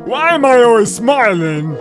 Why am I always smiling?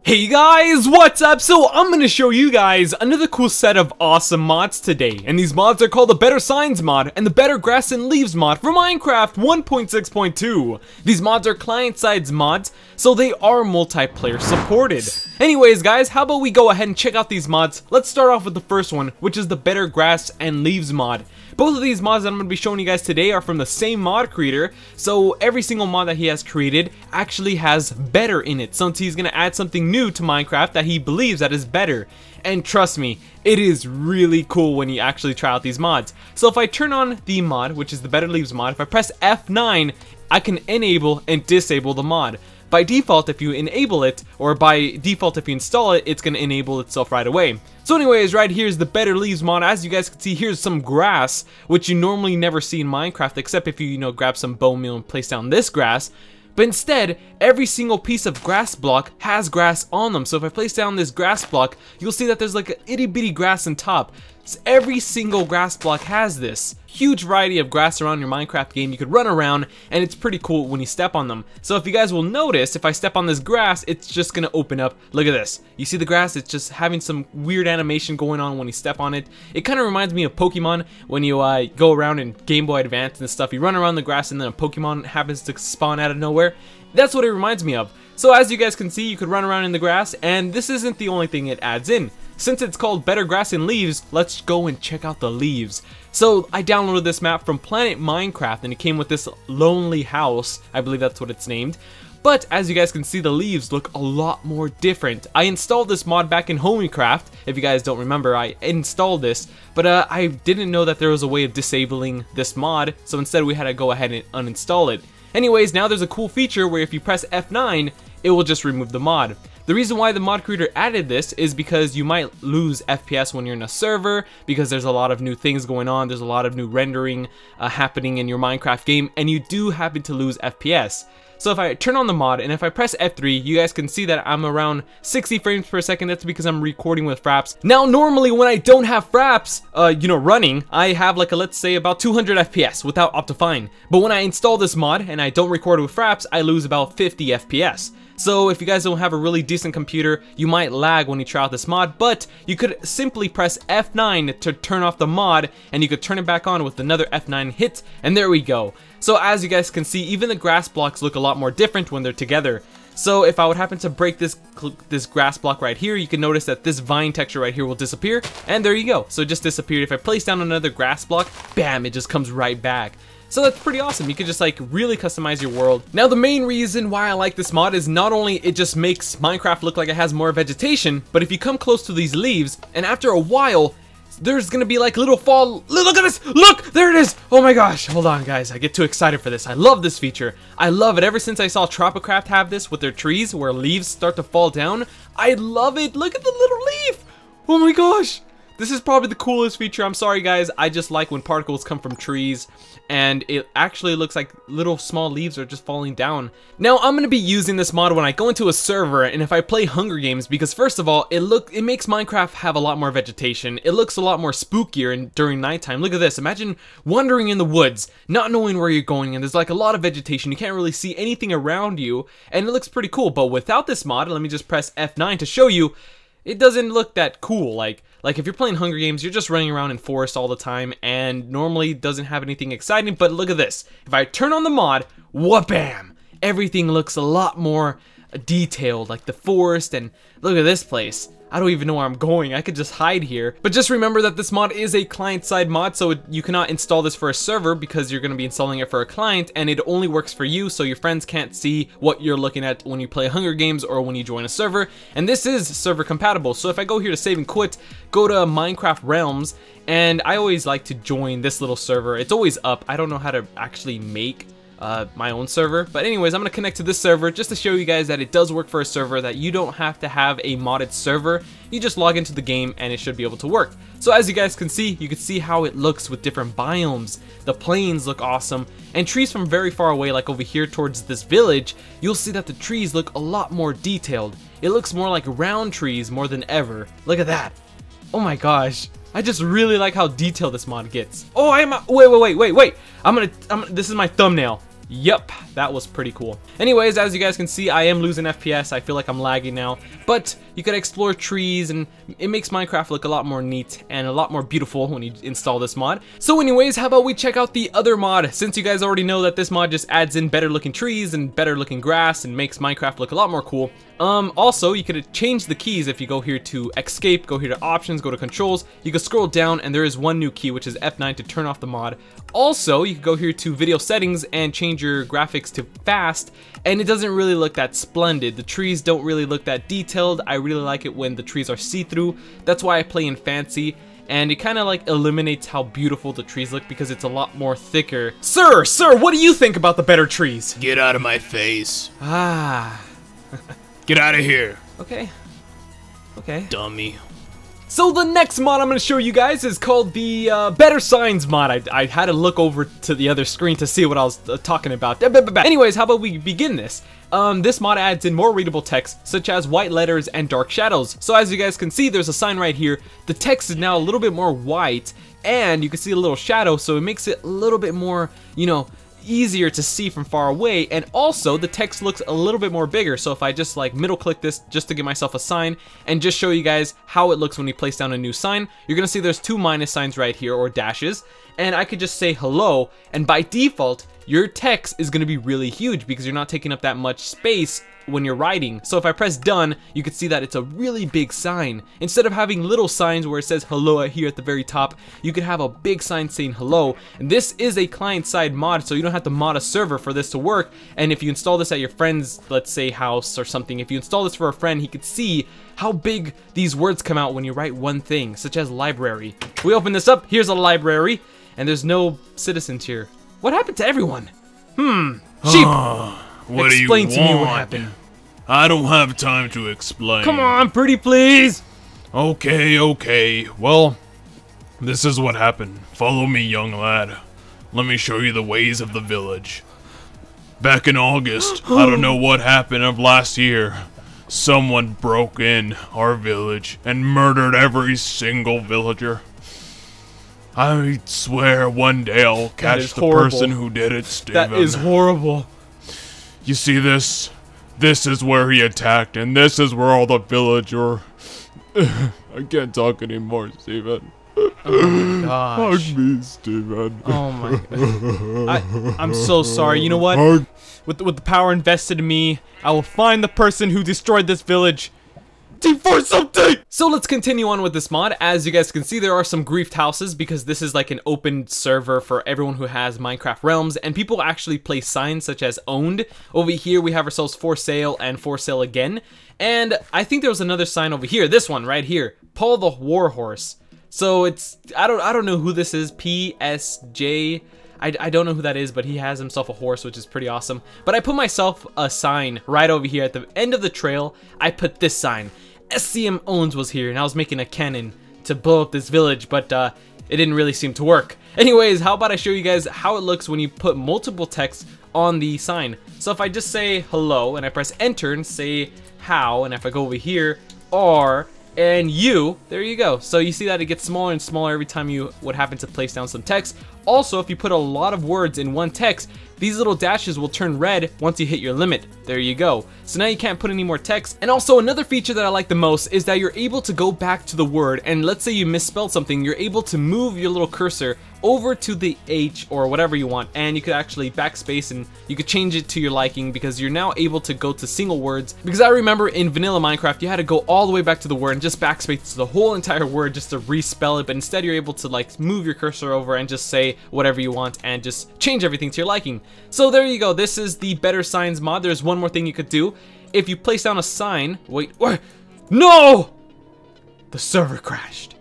Hey guys, what's up? So I'm gonna show you guys another cool set of awesome mods today, and these mods are called the Better Signs mod and the Better Grass and Leaves mod for Minecraft 1.6.2. These mods are client-side mods, so they are multiplayer supported. Anyways guys, how about we go ahead and check out these mods? Let's start off with the first one, which is the Better Grass and Leaves mod. Both of these mods that I'm going to be showing you guys today are from the same mod creator, so every single mod that he has created actually has better in it, since he's going to add something new to Minecraft that he believes that is better. And trust me, it is really cool when you actually try out these mods. So if I turn on the mod, which is the Better Leaves mod, if I press F9, I can enable and disable the mod. By default, if you enable it, or by default if you install it, it's going to enable itself right away. So anyways, right here is the Better Leaves mod. As you guys can see, here's some grass, which you normally never see in Minecraft, except if you grab some bone meal and place down this grass. But instead, every single piece of grass block has grass on them. So if I place down this grass block, you'll see that there's like an itty bitty grass on top. So every single grass block has this huge variety of grass around your Minecraft game. You could run around, and it's pretty cool when you step on them. So if you guys will notice, if I step on this grass, it's just gonna open up. Look at this. You see the grass? It's just having some weird animation going on when you step on it. It kind of reminds me of Pokemon when you go around in Game Boy Advance and stuff. You run around the grass and then a Pokemon happens to spawn out of nowhere. That's what it reminds me of. So as you guys can see, you could run around in the grass, and this isn't the only thing it adds in. Since it's called Better Grass and Leaves, let's go and check out the leaves. So I downloaded this map from Planet Minecraft, and it came with this lonely house. I believe that's what it's named. But as you guys can see, the leaves look a lot more different. I installed this mod back in Homecraft. If you guys don't remember, I installed this, but I didn't know that there was a way of disabling this mod, so instead we had to go ahead and uninstall it. Anyways, now there's a cool feature where if you press F9, it will just remove the mod. The reason why the mod creator added this is because you might lose FPS when you're in a server, because there's a lot of new things going on, there's a lot of new rendering happening in your Minecraft game, and you do happen to lose FPS. So if I turn on the mod, and if I press F3, you guys can see that I'm around 60 frames per second. That's because I'm recording with fraps. Now, normally when I don't have fraps, running, I have like let's say about 200 FPS without Optifine. But when I install this mod and I don't record with fraps, I lose about 50 FPS. So if you guys don't have a really decent computer, you might lag when you try out this mod, but you could simply press F9 to turn off the mod, and you could turn it back on with another F9 hit, and there we go. So as you guys can see, even the grass blocks look a lot more different when they're together. So if I would happen to break this grass block right here, you can notice that this vine texture right here will disappear, and there you go. So it just disappeared. If I place down another grass block, bam, it just comes right back. So that's pretty awesome. You can just like really customize your world. Now the main reason why I like this mod is not only it just makes Minecraft look like it has more vegetation, but if you come close to these leaves, and after a while, there's gonna be like little fall. Look at this! Look! There it is! Oh my gosh! Hold on guys, I get too excited for this. I love this feature. I love it. Ever since I saw Tropicraft have this with their trees where leaves start to fall down, I love it. Look at the little leaf! Oh my gosh! This is probably the coolest feature. I'm sorry guys, I just like when particles come from trees and it actually looks like little small leaves are just falling down. Now I'm gonna be using this mod when I go into a server and if I play Hunger Games, because first of all, it makes Minecraft have a lot more vegetation. It looks a lot more spookier during nighttime. Look at this. Imagine wandering in the woods, not knowing where you're going, and there's like a lot of vegetation. You can't really see anything around you, and it looks pretty cool. But without this mod, let me just press F9 to show you, it doesn't look that cool. Like if you're playing Hunger Games, you're just running around in forest all the time and normally doesn't have anything exciting, but look at this. If I turn on the mod, wha-bam! Everything looks a lot more detailed, like the forest, and look at this place. I don't even know where I'm going. I could just hide here. But just remember that this mod is a client-side mod, so you cannot install this for a server because you're going to be installing it for a client, and it only works for you, so your friends can't see what you're looking at when you play Hunger Games or when you join a server. And this is server compatible, so if I go here to save and quit, go to Minecraft Realms, and I always like to join this little server. It's always up. I don't know how to actually make my own server, but anyways, I'm gonna connect to this server just to show you guys that it does work for a server, that you don't have to have a modded server. You just log into the game and it should be able to work. So as you guys can see how it looks with different biomes. The plains look awesome, and trees from very far away, like over here towards this village, you'll see that the trees look a lot more detailed. It looks more like round trees more than ever. Look at that. Oh my gosh. I just really like how detailed this mod gets. Oh, wait. This is my thumbnail. Yep, that was pretty cool. Anyways, as you guys can see, I am losing FPS. I feel like I'm lagging now, but you can explore trees and it makes Minecraft look a lot more neat and a lot more beautiful when you install this mod. So anyways, how about we check out the other mod, since you guys already know that this mod just adds in better looking trees and better looking grass and makes Minecraft look a lot more cool. Also, you could change the keys if you go here to escape, go here to options, go to controls, you can scroll down and there is one new key, which is F9 to turn off the mod. Also, you can go here to video settings and change your graphics to fast, and it doesn't really look that splendid. The trees don't really look that detailed. I really like it when the trees are see-through. That's why I play in fancy, and it kind of like eliminates how beautiful the trees look because it's a lot more thicker. Sir, what do you think about the better trees? Get out of my face. Ah. Get out of here. Okay. Dummy. So the next mod I'm going to show you guys is called the Better Signs mod. I had to look over to the other screen to see what I was talking about. Anyways, how about we begin this? This mod adds in more readable text, such as white letters and dark shadows. So as you guys can see, there's a sign right here. The text is now a little bit more white, and you can see a little shadow, so it makes it a little bit more, you know, easier to see from far away. And also the text looks a little bit more bigger, so if I just like middle click this just to give myself a sign and just show you guys how it looks when you place down a new sign, you're gonna see there's two minus signs right here, or dashes, and I could just say hello, and by default your text is gonna be really huge because you're not taking up that much space when you're writing. So if I press done, you can see that it's a really big sign. Instead of having little signs where it says hello here at the very top, you could have a big sign saying hello. And this is a client-side mod, so you don't have to mod a server for this to work. And if you install this at your friend's, let's say, house or something, if you install this for a friend, he could see how big these words come out when you write one thing, such as library. We open this up, here's a library, and there's no citizens here. What happened to everyone? Sheep! What do you Explain to me what want? happened. I don't have time to explain. Come on, pretty please! Okay. Well, this is what happened. Follow me, young lad. Let me show you the ways of the village. Back in August, I don't know what happened of last year. Someone broke in our village and murdered every single villager. I swear one day I'll catch the person who did it, Steven. That is horrible. You see this? This is where he attacked, and this is where all the villagers... I can't talk anymore, Steven. Oh my gosh. Hug me, Steven. Oh my god. I'm so sorry. You know what? With the power invested in me, I will find the person who destroyed this village. For something! So let's continue on with this mod. As you guys can see, there are some griefed houses because this is like an open server for everyone who has Minecraft Realms, and people actually place signs such as owned. Over here we have ourselves for sale and for sale again. And I think there was another sign over here, this one right here, Paul the Warhorse. So it's, I don't know who this is, PSJ. I don't know who that is, but he has himself a horse, which is pretty awesome. But I put myself a sign right over here at the end of the trail. I put this sign. SCMowns was here, and I was making a cannon to blow up this village, but it didn't really seem to work. Anyways, how about I show you guys how it looks when you put multiple text on the sign. So if I just say hello, and I press enter and say how, and if I go over here, R, and U, there you go. So you see that it gets smaller and smaller every time you would happen to place down some text. Also, if you put a lot of words in one text, these little dashes will turn red once you hit your limit. There you go. So now you can't put any more text. And also another feature that I like the most is that you're able to go back to the word, and let's say you misspelled something, you're able to move your little cursor over to the H or whatever you want, and you could actually backspace and you could change it to your liking because you're now able to go to single words. Because I remember in vanilla Minecraft you had to go all the way back to the word and just backspace to the whole entire word just to respell it, but instead you're able to like move your cursor over and just say whatever you want and just change everything to your liking. So there you go, this is the Better Signs mod. There's one more thing you could do. If you place down a sign, wait, what? No! The server crashed.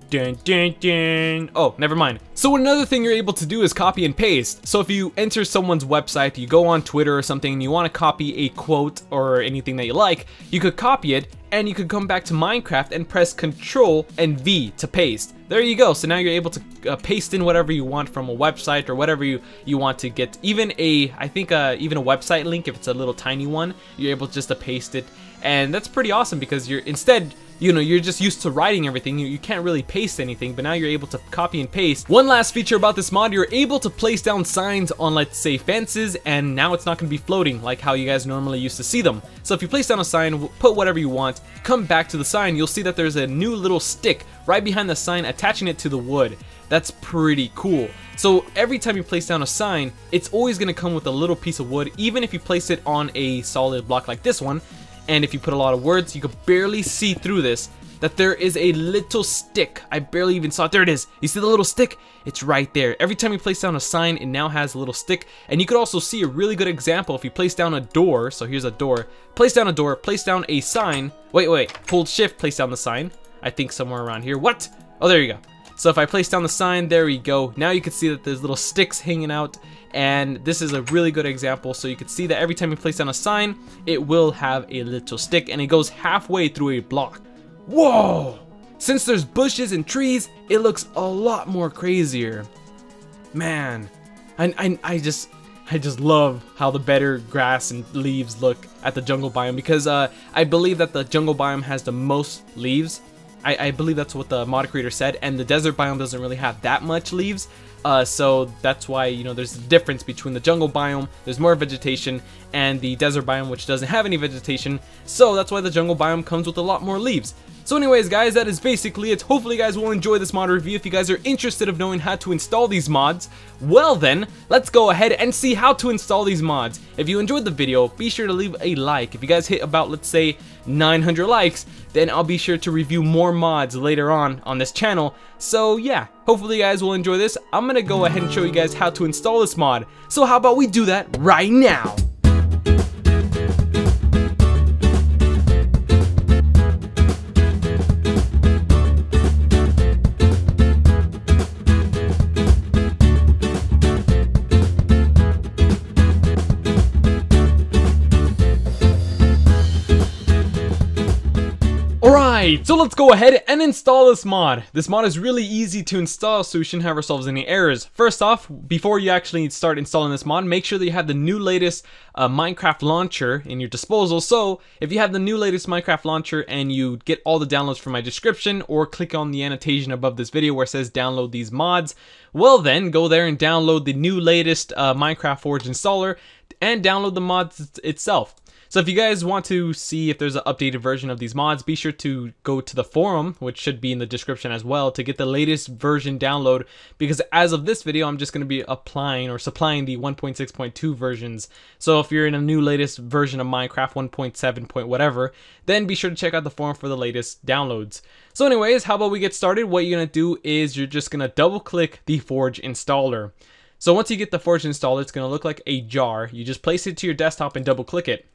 Dun, dun, dun. Oh, never mind. So another thing you're able to do is copy and paste. So if you enter someone's website, you go on Twitter or something, and you want to copy a quote or anything that you like, you could copy it, and you could come back to Minecraft and press Control and V to paste. There you go. So now you're able to paste in whatever you want from a website or whatever you want to get. Even I think even a website link, if it's a little tiny one, you're able just to paste it. And that's pretty awesome because you're instead you're just used to writing everything. You can't really paste anything, but now you're able to copy and paste. One last feature about this mod, you're able to place down signs on, let's say, fences, and now it's not going to be floating like how you guys normally used to see them. So if you place down a sign, put whatever you want, come back to the sign, you'll see that there's a new little stick right behind the sign attaching it to the wood. That's pretty cool. So every time you place down a sign, it's always going to come with a little piece of wood, even if you place it on a solid block like this one. And if you put a lot of words, you could barely see through this, that there is a little stick. I barely even saw it. There it is. You see the little stick? It's right there. Every time you place down a sign, it now has a little stick. And you could also see a really good example if you place down a door. So here's a door. Place down a door, place down a sign. Wait, hold shift, place down the sign. I think somewhere around here. What? Oh, there you go. So if I place down the sign, there we go. Now you can see that there's little sticks hanging out, and this is a really good example. So you can see that every time you place down a sign, it will have a little stick, and it goes halfway through a block. Whoa! Since there's bushes and trees, it looks a lot more crazier. Man, I just love how the better grass and leaves look at the jungle biome, because I believe that the jungle biome has the most leaves. I believe that's what the mod creator said, and the desert biome doesn't really have that much leaves, so that's why, you know, there's a difference between the jungle biome, there's more vegetation, and the desert biome, which doesn't have any vegetation, so that's why the jungle biome comes with a lot more leaves. So anyways guys, that is basically it. Hopefully you guys will enjoy this mod review. If you guys are interested of knowing how to install these mods, well then, let's go ahead and see how to install these mods. If you enjoyed the video, be sure to leave a like. If you guys hit about, let's say, 900 likes, then I'll be sure to review more mods later on this channel. So yeah, hopefully you guys will enjoy this. I'm gonna go ahead and show you guys how to install this mod. So how about we do that right now? Alright, so let's go ahead and install this mod. This mod is really easy to install, so we shouldn't have ourselves any errors. First off, before you actually start installing this mod, make sure that you have the new latest Minecraft launcher in your disposal. So if you have the new latest Minecraft launcher and you get all the downloads from my description, or click on the annotation above this video where it says download these mods, well then go there and download the new latest Minecraft Forge installer and download the mods itself. So if you guys want to see if there's an updated version of these mods, be sure to go to the forum, which should be in the description as well, to get the latest version download, because as of this video, I'm just going to be applying or supplying the 1.6.2 versions. So if you're in a new latest version of Minecraft 1.7 point whatever, then be sure to check out the forum for the latest downloads. So anyways, how about we get started? What you're going to do is you're just going to double click the Forge installer. So once you get the Forge installer, it's going to look like a jar. You just place it to your desktop and double click it.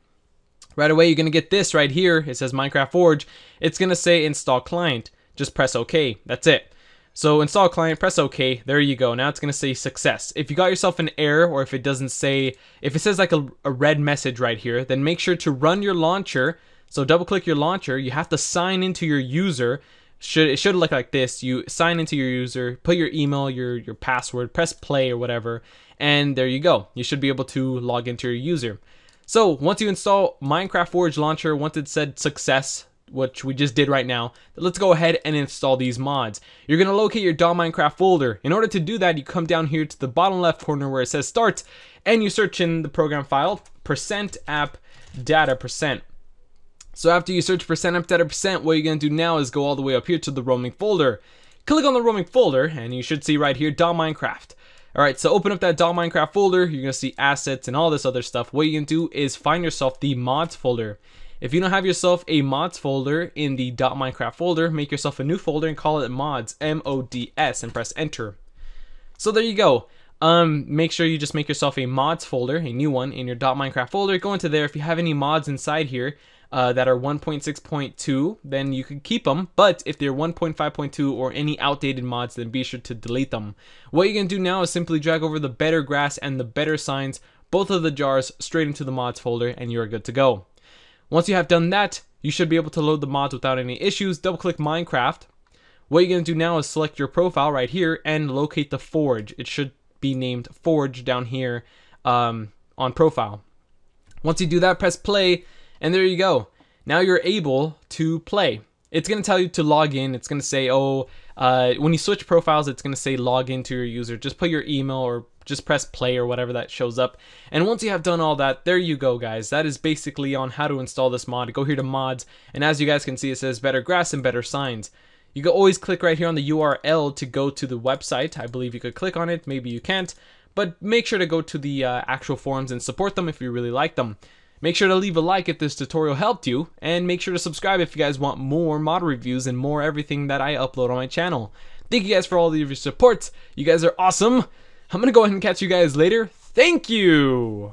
Right away, you're going to get this right here. It says Minecraft Forge. It's going to say install client. Just press OK. That's it. So install client, press OK. There you go. Now it's going to say success. If you got yourself an error, or if it doesn't say, if it says like a red message right here, then make sure to run your launcher. So double click your launcher. You have to sign into your user. It should look like this. You sign into your user, put your email, your password, press play or whatever, and there you go. You should be able to log into your user. So once you install Minecraft Forge Launcher, once it said success, which we just did right now, let's go ahead and install these mods. You're going to locate your .minecraft folder. In order to do that, you come down here to the bottom left corner where it says start, and you search in the program file, %app-data%. So after you search %app-data%, what you're going to do now is go all the way up here to the roaming folder. Click on the roaming folder, and you should see right here, .minecraft. Alright, so open up that .minecraft folder. You're going to see assets and all this other stuff. What you can do is find yourself the mods folder. If you don't have yourself a mods folder in the .minecraft folder, make yourself a new folder and call it mods, M-O-D-S, and press enter. So there you go. Make sure you just make yourself a mods folder, a new one, in your .minecraft folder. Go into there. If you have any mods inside here that are 1.6.2, then you can keep them. But if they're 1.5.2 or any outdated mods, then be sure to delete them. What you're going to do now is simply drag over the better grass and the better signs, both of the jars, straight into the mods folder, and you're good to go. Once you have done that, you should be able to load the mods without any issues. Double click Minecraft. What you're going to do now is select your profile right here and locate the Forge. It should be named Forge down here on profile. Once you do that, press play, and there you go. Now you're able to play. it's going to tell you to log in. It's going to say, oh, when you switch profiles, it's going to say log into your user. Just put your email or just press play or whatever that shows up. And once you have done all that, there you go, guys. That is basically on how to install this mod. Go here to mods, and as you guys can see, it says better grass and better signs. You can always click right here on the URL to go to the website. I believe you could click on it, maybe you can't, but make sure to go to the actual forums and support them if you really like them. Make sure to leave a like if this tutorial helped you, and make sure to subscribe if you guys want more mod reviews and more everything that I upload on my channel. Thank you guys for all of your support. You guys are awesome. I'm gonna go ahead and catch you guys later. Thank you!